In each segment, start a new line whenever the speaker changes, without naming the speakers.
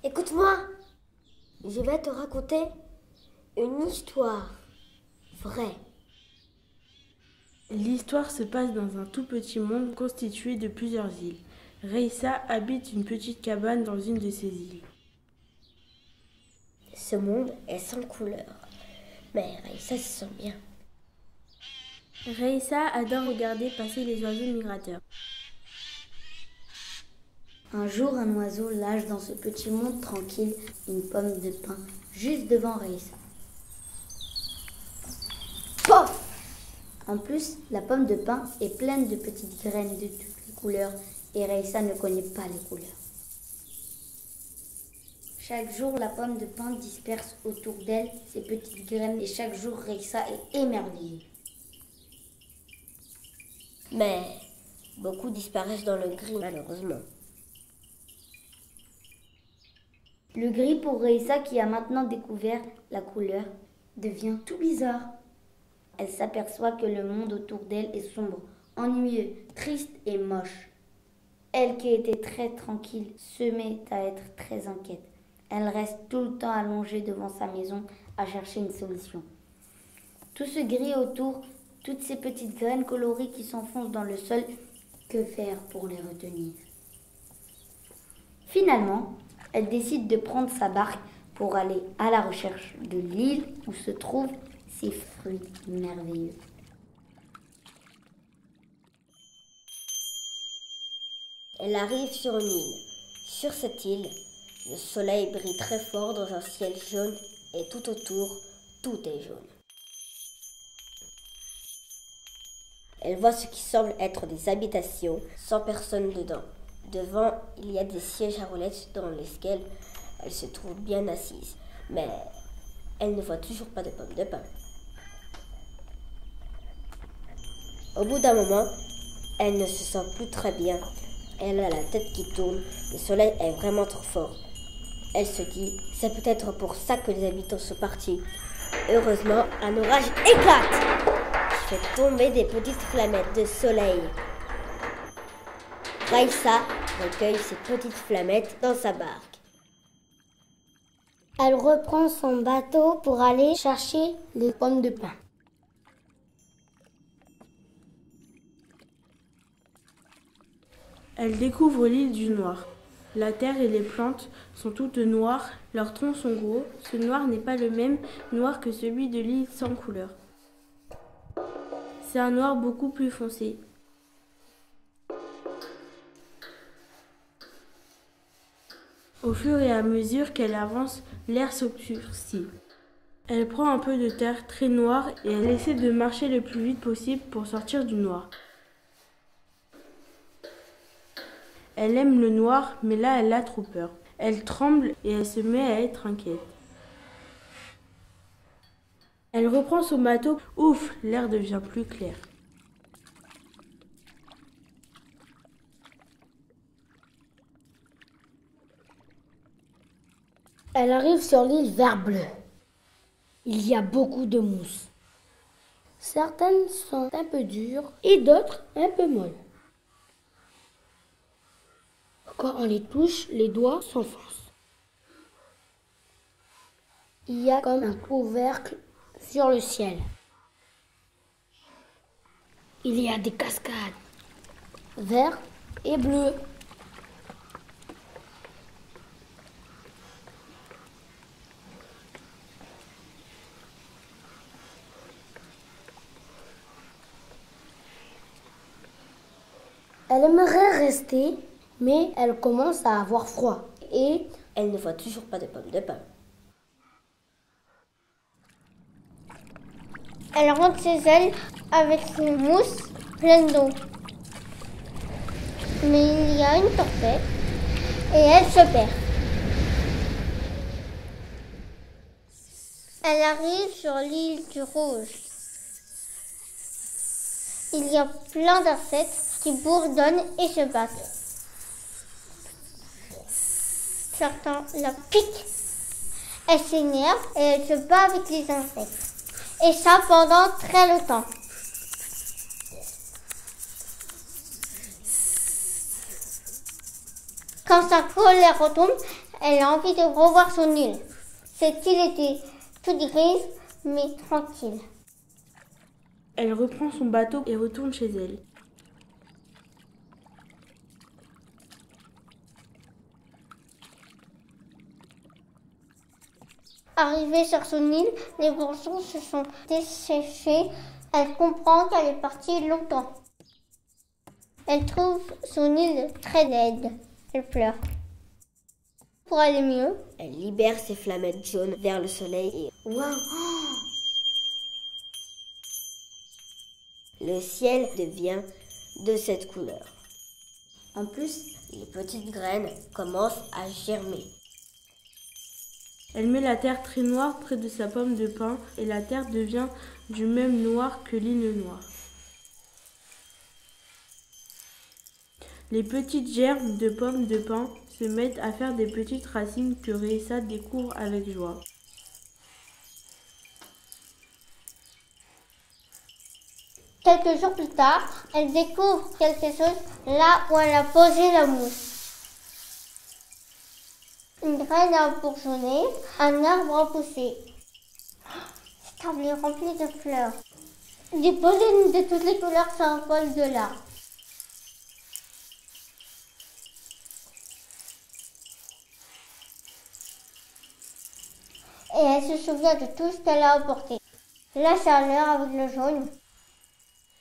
Écoute-moi, je vais te raconter une histoire vraie.
L'histoire se passe dans un tout petit monde constitué de plusieurs îles. Raissa habite une petite cabane dans une de ces îles.
Ce monde est sans couleur, mais Raissa se sent bien.
Raissa adore regarder passer les oiseaux migrateurs.
Un jour, un oiseau lâche dans ce petit monde tranquille une pomme de pin juste devant Raissa. Pof! En plus, la pomme de pin est pleine de petites graines de toutes les couleurs et Raissa ne connaît pas les couleurs. Chaque jour, la pomme de pin disperse autour d'elle ses petites graines et chaque jour, Raissa est émerveillée.
Mais beaucoup disparaissent dans le gris, malheureusement.
Le gris pour Raissa, qui a maintenant découvert la couleur, devient tout bizarre. Elle s'aperçoit que le monde autour d'elle est sombre, ennuyeux, triste et moche. Elle, qui était très tranquille, se met à être très inquiète. Elle reste tout le temps allongée devant sa maison à chercher une solution. Tout ce gris autour, toutes ces petites graines colorées qui s'enfoncent dans le sol, que faire pour les retenir? Finalement, elle décide de prendre sa barque pour aller à la recherche de l'île où se trouvent ces fruits merveilleux.
Elle arrive sur une île. Sur cette île, le soleil brille très fort dans un ciel jaune et tout autour, tout est jaune. Elle voit ce qui semble être des habitations sans personne dedans. Devant, il y a des sièges à roulettes dans lesquels elle se trouve bien assise. Mais elle ne voit toujours pas de pommes de pin. Au bout d'un moment, elle ne se sent plus très bien. Elle a la tête qui tourne. Le soleil est vraiment trop fort. Elle se dit, c'est peut-être pour ça que les habitants sont partis. Heureusement, un orage éclate qui fait tomber des petites flammettes de soleil. Raissa recueille ces petites flammettes dans sa barque.
Elle reprend son bateau pour aller chercher les pommes de pin.
Elle découvre l'île du Noir. La terre et les plantes sont toutes noires, leurs troncs sont gros. Ce noir n'est pas le même noir que celui de l'île sans couleur. C'est un noir beaucoup plus foncé. Au fur et à mesure qu'elle avance, l'air s'obscurcit. Elle prend un peu de terre très noire et elle essaie de marcher le plus vite possible pour sortir du noir. Elle aime le noir, mais là elle a trop peur. Elle tremble et elle se met à être inquiète. Elle reprend son bateau. Ouf, l'air devient plus clair.
Elle arrive sur l'île vert bleu. Il y a beaucoup de mousse. Certaines sont un peu dures et d'autres un peu molles. Quand on les touche, les doigts s'enfoncent. Il y a comme un couvercle sur le ciel. Il y a des cascades, vertes et bleues. Elle aimerait rester, mais elle commence à avoir froid et
Elle ne voit toujours pas de pommes de pin.
Elle rentre chez elle avec une mousse pleine d'eau. Mais il y a une tempête et elle se perd. Elle arrive sur l'île du Rouge. Il y a plein d'insectes qui bourdonnent et se battent. Certains la piquent. Elle s'énerve et elle se bat avec les insectes. Et ça pendant très longtemps. Quand sa colère retombe, Elle a envie de revoir son île. Cette île était toute grise, mais tranquille.
Elle reprend son bateau et retourne chez elle.
Arrivée sur son île, les bourgeons se sont desséchés. Elle comprend qu'elle est partie longtemps. Elle trouve son île très laide. Elle pleure. Pour aller mieux,
Elle libère ses flammettes jaunes vers le soleil et
Waouh!
le ciel devient de cette couleur.
En plus,
Les petites graines commencent à germer.
Elle met la terre très noire près de sa pomme de pin et la terre devient du même noir que l'île noire. Les petites gerbes de pommes de pin se mettent à faire des petites racines que Raissa découvre avec joie.
quelques jours plus tard, elle découvre quelque chose là où elle a posé la mousse. Une graine a bourgeonné, un arbre a poussé. Cet arbre est rempli de fleurs. Des pollens de toutes les couleurs s'envolent de là. Et elle se souvient de tout ce qu'elle a apporté. La chaleur avec le jaune,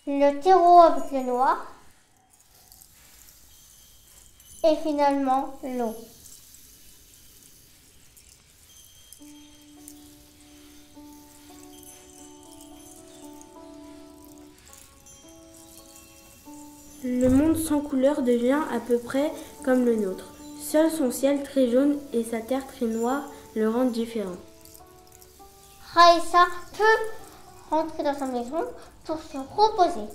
le terreau avec le noir, et finalement l'eau.
Le monde sans couleur devient à peu près comme le nôtre. Seul son ciel très jaune et sa terre très noire le rendent différent.
Raissa peut rentrer dans sa maison pour se reposer.